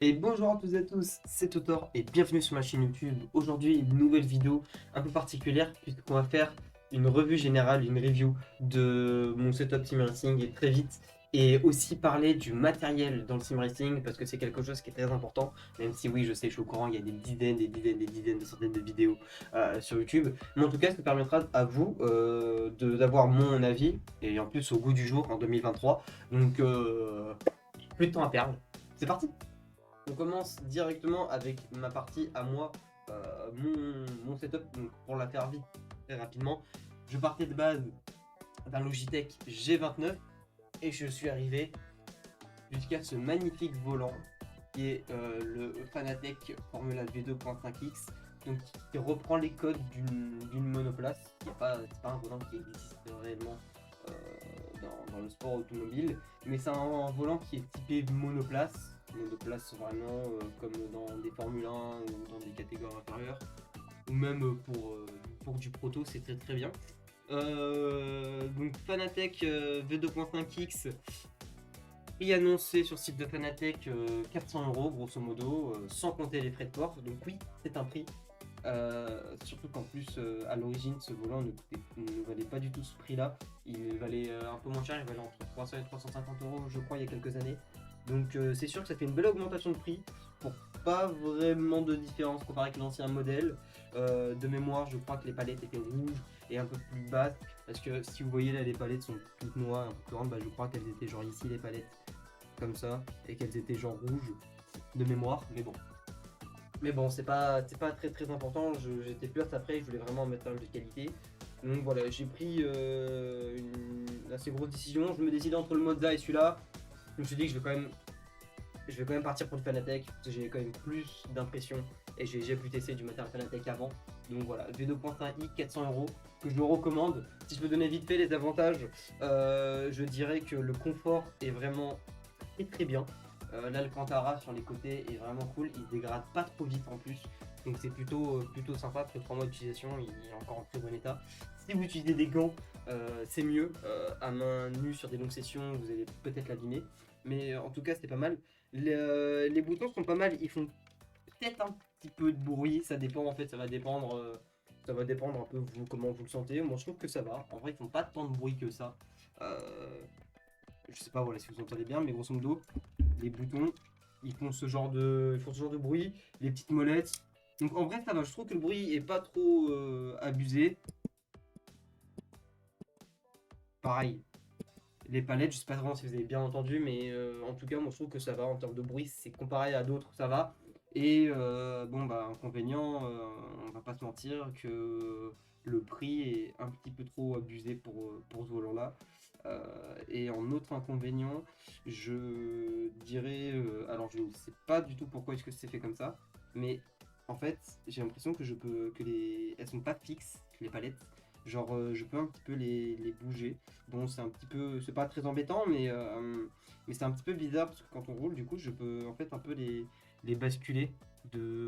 Et bonjour à toutes et à tous, c'est Totor et bienvenue sur ma chaîne YouTube. Aujourd'hui, une nouvelle vidéo un peu particulière puisqu'on va faire une revue générale, une review de mon setup sim racing et très vite et aussi parler du matériel dans le sim racing parce que c'est quelque chose qui est très important, même si oui, je sais, je suis au courant, il y a des dizaines, des centaines de vidéos sur YouTube. Mais en tout cas, ça permettra à vous d'avoir mon avis et en plus au goût du jour en 2023. Donc, plus de temps à perdre. C'est parti! On commence directement avec ma partie à moi, mon setup. Donc pour la faire vite, très rapidement, je partais de base d'un Logitech G29 et je suis arrivé jusqu'à ce magnifique volant qui est le Fanatec Formula V2.5X, donc qui reprend les codes d'une monoplace. C'est pas un volant qui existe réellement euh, dans le sport automobile, mais c'est un volant qui est typé monoplace vraiment comme dans des Formule 1 ou dans des catégories inférieures, ou même pour du proto, c'est très très bien. Donc Fanatec V2.5X, prix annoncé sur le site de Fanatec 400 € grosso modo, sans compter les frais de port. Donc oui, c'est un prix. Surtout qu'en plus, à l'origine, ce volant ne valait pas du tout ce prix-là. Il valait un peu moins cher, il valait entre 300 et 350 € je crois, il y a quelques années. Donc c'est sûr que ça fait une belle augmentation de prix pour pas vraiment de différence comparé avec l'ancien modèle. De mémoire, je crois que les palettes étaient rouges et un peu plus basses. Parce que si vous voyez là, les palettes sont toutes noires, un peu plus grandes, bah, je crois qu'elles étaient genre ici les palettes, comme ça, et qu'elles étaient genre rouges de mémoire. Mais bon, c'est pas très très important. J'étais plus après, je voulais vraiment un matériel de qualité. Donc voilà, j'ai pris une assez grosse décision. Je me décidais entre le Mozza et celui-là. Je me suis dit que je vais quand même partir pour le Fanatec parce que j'ai quand même plus d'impression et j'ai déjà pu tester du matériel Fanatec avant. Donc voilà, V2.5i 400 € que je le recommande. Si je peux donner vite fait les avantages, je dirais que le confort est vraiment très très bien. L'Alcantara sur les côtés est vraiment cool, il se dégrade pas trop vite en plus. Donc c'est plutôt sympa, après 3 mois d'utilisation, il est encore en très bon état. Si vous utilisez des gants, c'est mieux. À main nue sur des longues sessions, vous allez peut-être l'abîmer. Mais en tout cas, c'est pas mal. Les boutons sont pas mal, ils font peut-être un petit peu de bruit, ça dépend en fait, ça va dépendre un peu vous comment vous le sentez. Moi je trouve que ça va. En vrai, ils font pas tant de bruit que ça. Je sais pas voilà si vous entendez bien, mais grosso modo, les boutons, ils font ce genre de bruit, les petites molettes. Donc en vrai ça va, je trouve que le bruit est pas trop abusé. Pareil, les palettes, je sais pas vraiment si vous avez bien entendu, mais en tout cas, moi je trouve que ça va en termes de bruit, c'est comparé à d'autres, ça va. Et bon, bah, inconvénient, on va pas se mentir que le prix est un petit peu trop abusé pour ce volant-là. Et en autre inconvénient, je dirais, alors je ne sais pas du tout pourquoi est-ce que c'est fait comme ça, mais en fait, j'ai l'impression que elles sont pas fixes, les palettes. Genre, je peux un petit peu les bouger. Bon, c'est pas très embêtant, mais c'est un petit peu bizarre parce que quand on roule, du coup, je peux en fait un peu les basculer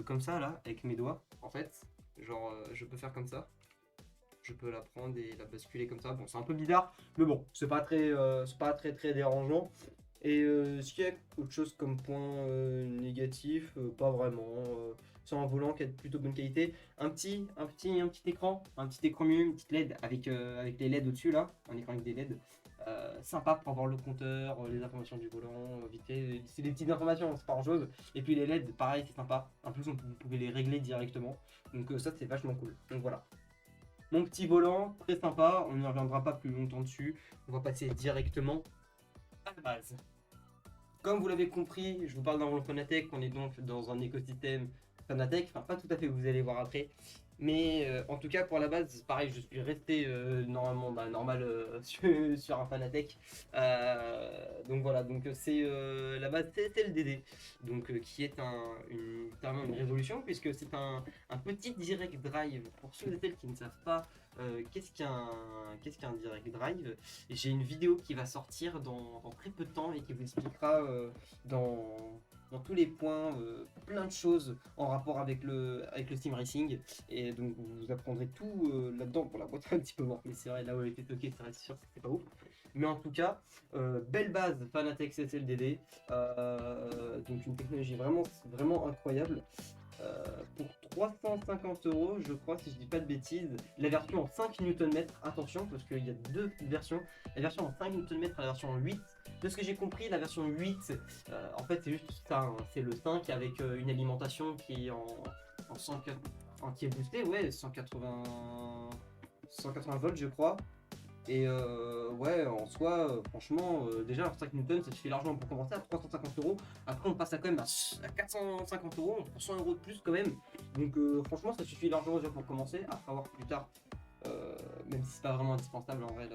comme ça là, avec mes doigts. En fait, genre, je peux faire comme ça. Je peux la prendre et la basculer comme ça. Bon, c'est un peu bizarre, mais bon, c'est pas très très dérangeant. Et est-ce qu'il y a autre chose comme point négatif? Pas vraiment. C'est un volant qui a de plutôt bonne qualité. Un petit écran mieux, une petite LED avec les LED au-dessus là, un écran avec des LED. Sympa pour avoir le compteur, les informations du volant, vite fait. C'est des petites informations, c'est pas grand-chose. Et puis les LED, pareil, c'est sympa. En plus, vous pouvez les régler directement. Donc ça, c'est vachement cool. Donc voilà. Mon petit volant, très sympa. On n'y reviendra pas plus longtemps dessus. On va passer directement à la base. Comme vous l'avez compris, je vous parle dans le Fanatec, on est donc dans un écosystème Fanatec, enfin pas tout à fait, vous allez voir après. Mais en tout cas pour la base, pareil, je suis resté normalement normal sur un Fanatec. Donc voilà, donc c'est la base c'est le DD, donc qui est clairement une révolution puisque c'est un petit direct drive. Pour ceux et celles qui ne savent pas qu'est-ce qu'un direct drive, j'ai une vidéo qui va sortir dans très peu de temps et qui vous expliquera dans, dans tous les points plein de choses en rapport avec le sim racing. Et donc vous apprendrez tout là-dedans. Pour la boîte un petit peu morte, mais c'est vrai, là où elle était toquée, c'est sûr que c'était pas ouf. Mais en tout cas, belle base Fanatec SLDD, donc une technologie vraiment, vraiment incroyable. Pour 350 euros, je crois, si je dis pas de bêtises, la version en 5 Nm, attention, parce qu'il y a deux versions, la version en 5 Nm et la version en 8. De ce que j'ai compris, la version 8, en fait, c'est juste ça, hein, c'est le 5 avec une alimentation qui est en 104, qui est boostée, ouais, 180 volts, je crois. Et ouais, en soi, franchement, déjà, alors 5 Newton, ça suffit largement pour commencer à 350 euros. Après, on passe à quand même à 450 euros, on prend 100 euros de plus quand même. Donc, franchement, ça suffit largement déjà pour commencer. Après, avoir plus tard, même si c'est pas vraiment indispensable en vrai,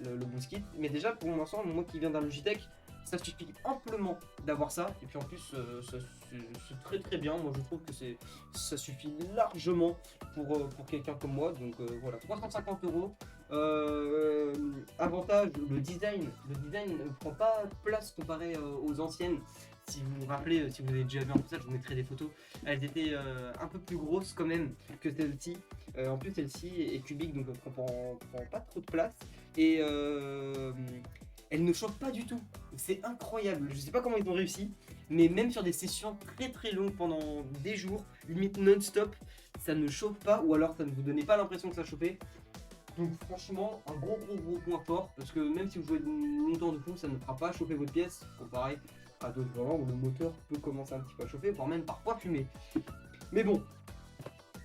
le boost kit. Mais déjà, pour mon ensemble, moi qui viens d'un Logitech, ça suffit amplement d'avoir ça. Et puis en plus, c'est très très bien. Moi, je trouve que ça suffit largement pour quelqu'un comme moi. Donc voilà, 350 euros. Avantage, le design ne prend pas place comparé aux anciennes. Si vous vous rappelez, si vous avez déjà vu un peu ça, je vous mettrai des photos. Elles étaient un peu plus grosses quand même que celle-ci. En plus, celle-ci est cubique, donc elle prend pas trop de place. Et elle ne chauffe pas du tout. C'est incroyable. Je sais pas comment ils ont réussi, mais même sur des sessions très très longues pendant des jours, limite non-stop, ça ne chauffe pas, ou alors ça ne vous donnait pas l'impression que ça chauffait. Donc franchement, un gros point fort, parce que même si vous jouez longtemps de fond, ça ne fera pas chauffer votre pièce, comparé à d'autres moments où le moteur peut commencer un petit peu à chauffer, voire même parfois fumer. Mais bon,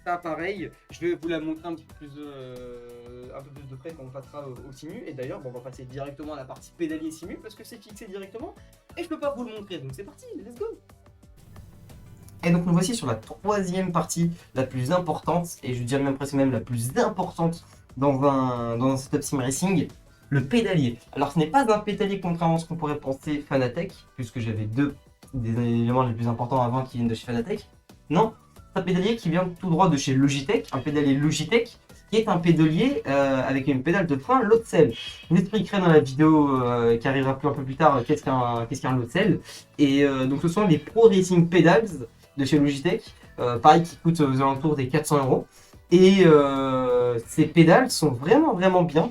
ça pareil, je vais vous la montrer un peu plus de près quand on passera au simu. Et d'ailleurs, bon, on va passer directement à la partie pédalier simu, parce que c'est fixé directement, et je peux pas vous le montrer, donc c'est parti, let's go. Et donc nous voici sur la troisième partie, la plus importante, et je dirais même presque même la plus importante dans un setup sim racing, le pédalier. Alors ce n'est pas un pédalier contrairement à ce qu'on pourrait penser Fanatec, puisque j'avais des éléments les plus importants avant qui viennent de chez Fanatec. Non, c'est un pédalier qui vient tout droit de chez Logitech, un pédalier Logitech, qui est un pédalier avec une pédale de frein load cell. Je vous expliquerai dans la vidéo qui arrivera un peu plus tard qu'est-ce qu'un load cell. Et donc ce sont les Pro Racing Pedals de chez Logitech, pareil qui coûte aux alentours des 400 euros. Et ces pédales sont vraiment bien.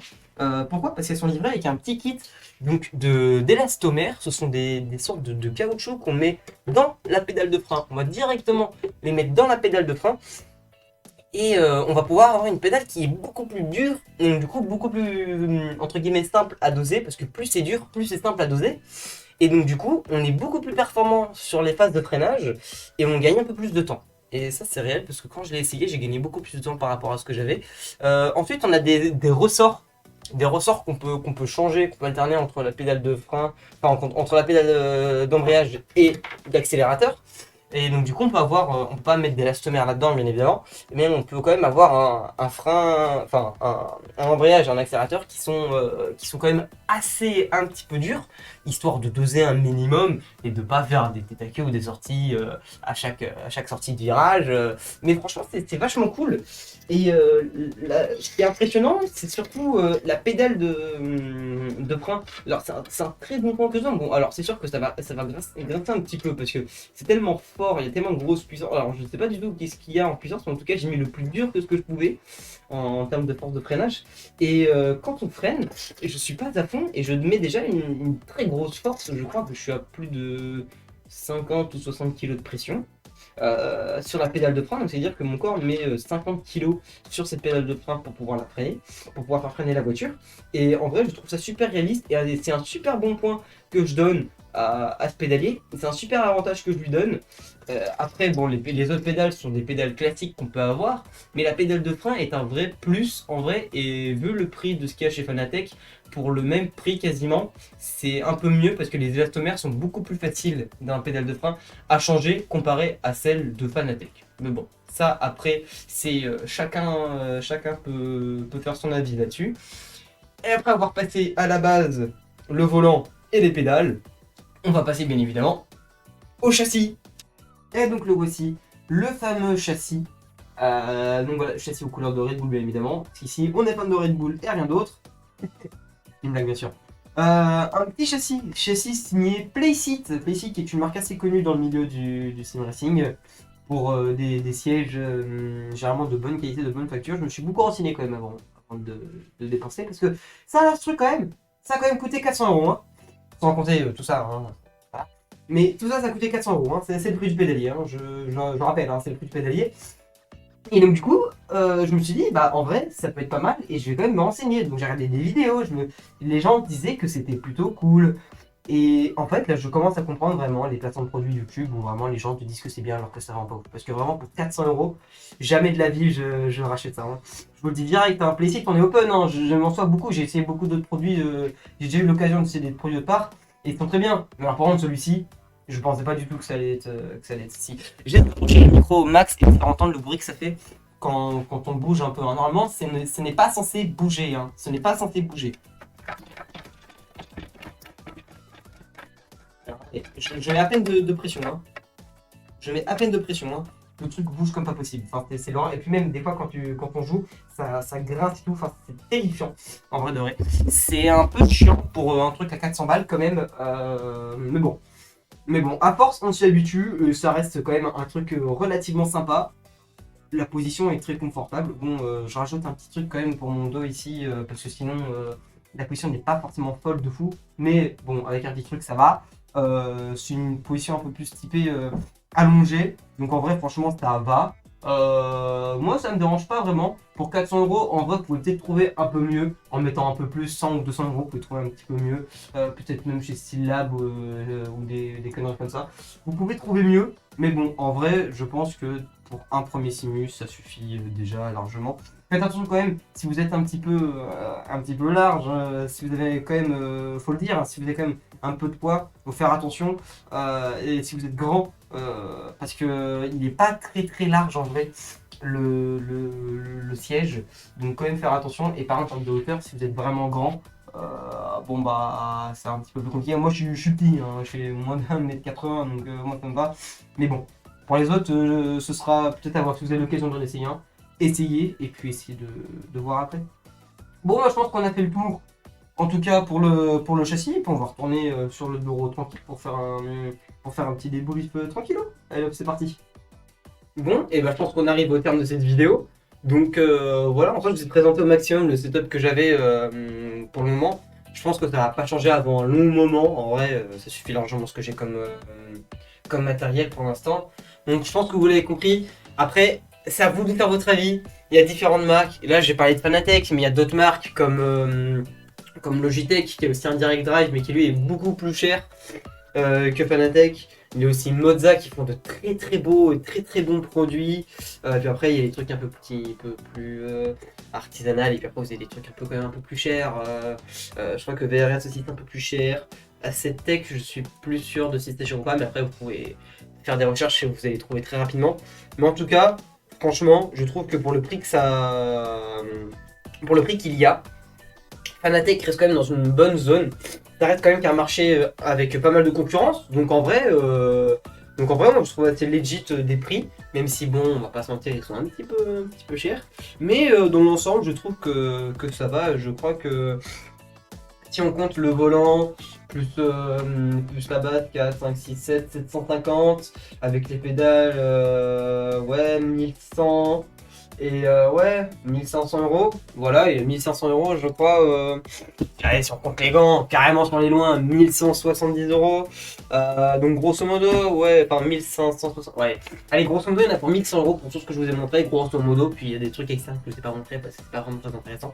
Pourquoi? Parce qu'elles sont livrées avec un petit kit donc d'élastomère. Ce sont des sortes de caoutchouc qu'on met dans la pédale de frein. On va directement les mettre dans la pédale de frein. Et on va pouvoir avoir une pédale qui est beaucoup plus dure, et du coup beaucoup plus entre guillemets simple à doser, parce que plus c'est dur, plus c'est simple à doser. Et donc du coup, on est beaucoup plus performant sur les phases de freinage et on gagne un peu plus de temps. Et ça c'est réel parce que quand je l'ai essayé, j'ai gagné beaucoup plus de temps par rapport à ce que j'avais. Ensuite, on a des ressorts. Des ressorts qu'on peut changer, qu'on peut alterner entre la pédale de frein, enfin entre la pédale d'embrayage et d'accélérateur. Et donc du coup on peut pas mettre d'élastomère là-dedans bien évidemment, mais on peut quand même avoir un frein, enfin un embrayage et un accélérateur qui sont quand même assez un petit peu durs, histoire de doser un minimum et de pas faire des taquets ou des sorties à chaque sortie de virage. Mais franchement c'est vachement cool. Et ce qui est impressionnant, c'est surtout la pédale de frein. Alors c'est un très bon point que je donne. Bon alors c'est sûr que ça va grincer un petit peu parce que c'est tellement fort, il y a tellement de grosse puissance. Alors je sais pas du tout qu'est-ce qu'il y a en puissance, mais en tout cas j'ai mis le plus dur que ce que je pouvais en termes de force de freinage. Et quand on freine, je suis pas à fond et je mets déjà une très grosse force. Je crois que je suis à plus de 50 ou 60 kg de pression. Sur la pédale de frein, donc c'est à dire que mon corps met 50 kg sur cette pédale de frein pour pouvoir la freiner, pour pouvoir faire freiner la voiture. Et en vrai, je trouve ça super réaliste et c'est un super bon point que je donne à ce pédalier. C'est un super avantage que je lui donne. Après, bon, les autres pédales sont des pédales classiques qu'on peut avoir, mais la pédale de frein est un vrai plus en vrai. Et vu le prix de ce qu'il y a chez Fanatec, pour le même prix quasiment, c'est un peu mieux parce que les élastomères sont beaucoup plus faciles dans la pédale de frein à changer comparé à celle de Fanatec. Mais bon, ça après, c'est chacun peut faire son avis là-dessus. Et après avoir passé à la base le volant et les pédales, on va passer bien évidemment au châssis. Et donc le voici, le fameux châssis. Donc voilà, châssis aux couleurs de Red Bull bien évidemment. Ici, on est fan de Red Bull et rien d'autre. Une blague bien sûr. Un petit châssis signé Playseat. Playseat qui est une marque assez connue dans le milieu du sim racing pour des sièges généralement de bonne qualité, de bonne facture. Je me suis beaucoup renseigné quand même avant de dépenser parce que ça a l'air truc quand même ça a quand même coûté 400 €, hein, sans compter tout ça. Hein. Voilà. Mais tout ça, ça a coûté 400 €. Hein. C'est le prix du pédalier, hein. Je rappelle, hein, c'est le prix du pédalier. Et donc du coup, je me suis dit, bah en vrai, ça peut être pas mal et je vais quand même me renseigner. Donc j'ai regardé des vidéos, les gens disaient que c'était plutôt cool. Et en fait, là, je commence à comprendre vraiment les plateformes de produits YouTube où vraiment les gens te disent que c'est bien alors que ça rend pas ouf. Parce que vraiment, pour 400 €, jamais de la vie je rachète ça. Hein. Je vous le dis direct, hein, Playsite, on est open, hein, je m'en sois beaucoup. J'ai essayé beaucoup d'autres produits, j'ai déjà eu l'occasion d'essayer des produits de part et ils sont très bien. Mais alors, par contre, celui-ci, je pensais pas du tout que ça allait être, ici. J'ai approché le micro au max et faire entendre le bruit que ça fait quand on bouge un peu. Hein. Normalement, ce n'est pas censé bouger. Hein. Ce n'est pas censé bouger. Je mets à peine de pression. Hein. Je mets à peine de pression. Hein. Le truc bouge comme pas possible. Enfin, c'est lent. Et puis même des fois quand on joue, ça grince et tout. Enfin, c'est terrifiant. En vrai de vrai. C'est un peu chiant pour un truc à 400 balles quand même. Mais bon. Mais bon, à force, on s'y habitue. Ça reste quand même un truc relativement sympa. La position est très confortable. Bon, je rajoute un petit truc quand même pour mon dos ici. Parce que sinon, la position n'est pas forcément folle de fou. Mais bon, avec un petit truc, ça va. C'est une position un peu plus typée allongée. Donc en vrai, franchement, ça va. Moi, ça me dérange pas vraiment. Pour 400 €, en vrai, vous pouvez peut-être trouver un peu mieux. En mettant un peu plus, 100 ou 200 €, vous pouvez trouver un petit peu mieux. Peut-être même chez Stylab ou des conneries comme ça. Vous pouvez trouver mieux. Mais bon, en vrai, je pense que pour un premier Simus, ça suffit déjà largement. Faites attention quand même, si vous êtes un petit peu large, si vous avez quand même, faut le dire, hein, si vous avez quand même un peu de poids, faut faire attention. Et si vous êtes grand, parce que il n'est pas très très large en vrai, le siège. Donc quand même faire attention. Et par contre, en termes de hauteur, si vous êtes vraiment grand, bon bah c'est un petit peu plus compliqué. Moi je suis petit, hein, je fais moins de 1m80, donc moi ça me va. Mais bon, pour les autres, ce sera peut-être à voir si vous avez l'occasion d'en essayer un. Essayez et puis essayez de voir après. Bon, moi je pense qu'on a fait le tour. En tout cas pour le châssis, puis on va retourner sur le bureau tranquille pour faire un petit débrief tranquillo. Allez hop, c'est parti. Bon, et ben je pense qu'on arrive au terme de cette vidéo. Donc voilà, en fait je vous ai présenté au maximum le setup que j'avais pour le moment. Je pense que ça va pas changer avant un long moment. En vrai, ça suffit largement ce que j'ai comme matériel pour l'instant. Donc je pense que vous l'avez compris. Après, c'est à vous de faire votre avis. Il y a différentes marques. Et là, j'ai parlé de Fanatec, mais il y a d'autres marques comme Logitech, qui est aussi un direct drive, mais qui lui est beaucoup plus cher que Fanatec. Il y a aussi Moza qui font de très très beaux et très très bons produits. Puis après, il y a des trucs un peu plus artisanal. Et puis après, vous avez des trucs quand même un peu plus chers. Je crois que VRS aussi est un peu plus cher. A7Tech, je suis plus sûr de si c'était cher ou pas, mais après, vous pouvez faire des recherches et vous allez trouver très rapidement. Mais en tout cas, franchement, je trouve que pour le prix qu'il y a, Fanatec reste quand même dans une bonne zone. Ça reste quand même qu'un marché avec pas mal de concurrence. Donc en vrai, moi je trouve assez legit des prix. Même si bon, on va pas se mentir, ils sont un petit peu chers. Mais dans l'ensemble, je trouve que ça va. Je crois que si on compte le volant, plus la base 4, 5, 6, 7, 750, avec les pédales, ouais, 1100, et ouais, 1500 €, voilà, et 1500 € je crois, allez, si on compte les gants, carrément sur les loin, 1170 €, donc grosso modo, ouais, enfin 1560, ouais, allez, grosso modo, il y en a pour 1100 € pour tout ce que je vous ai montré, grosso modo, puis il y a des trucs externes que je ne vous ai pas montré parce que c'est pas vraiment très intéressant,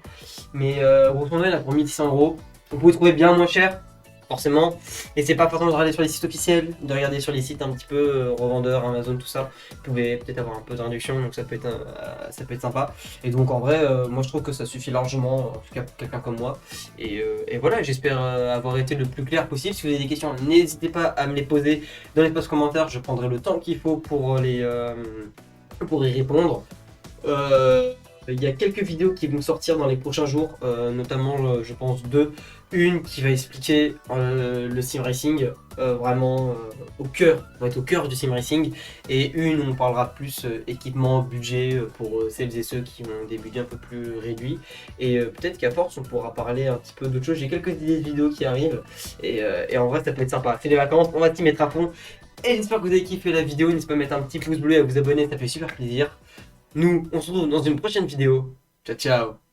mais grosso modo, il y en a pour 1600 €. Vous pouvez trouver bien moins cher, forcément. Et c'est pas forcément de regarder sur les sites officiels, de regarder sur les sites un petit peu revendeurs, Amazon, tout ça. Vous pouvez peut-être avoir un peu de réduction, donc ça peut être sympa. Et donc en vrai, moi je trouve que ça suffit largement, en tout cas pour quelqu'un comme moi. Et voilà, j'espère avoir été le plus clair possible. Si vous avez des questions, n'hésitez pas à me les poser dans l'espace commentaire. Je prendrai le temps qu'il faut pour y répondre. Il y a quelques vidéos qui vont sortir dans les prochains jours, notamment je pense deux. Une qui va expliquer le sim racing, vraiment au cœur, on va être au cœur du sim racing, et une où on parlera plus équipement, budget pour celles et ceux qui ont des budgets un peu plus réduits. Et peut-être qu'à force on pourra parler un petit peu d'autres choses. J'ai quelques idées de vidéos qui arrivent, et en vrai ça peut être sympa. C'est les vacances, on va s'y mettre à fond. Et j'espère que vous avez kiffé la vidéo. N'hésitez pas à mettre un petit pouce bleu et à vous abonner, ça fait super plaisir. Nous, on se retrouve dans une prochaine vidéo. Ciao, ciao!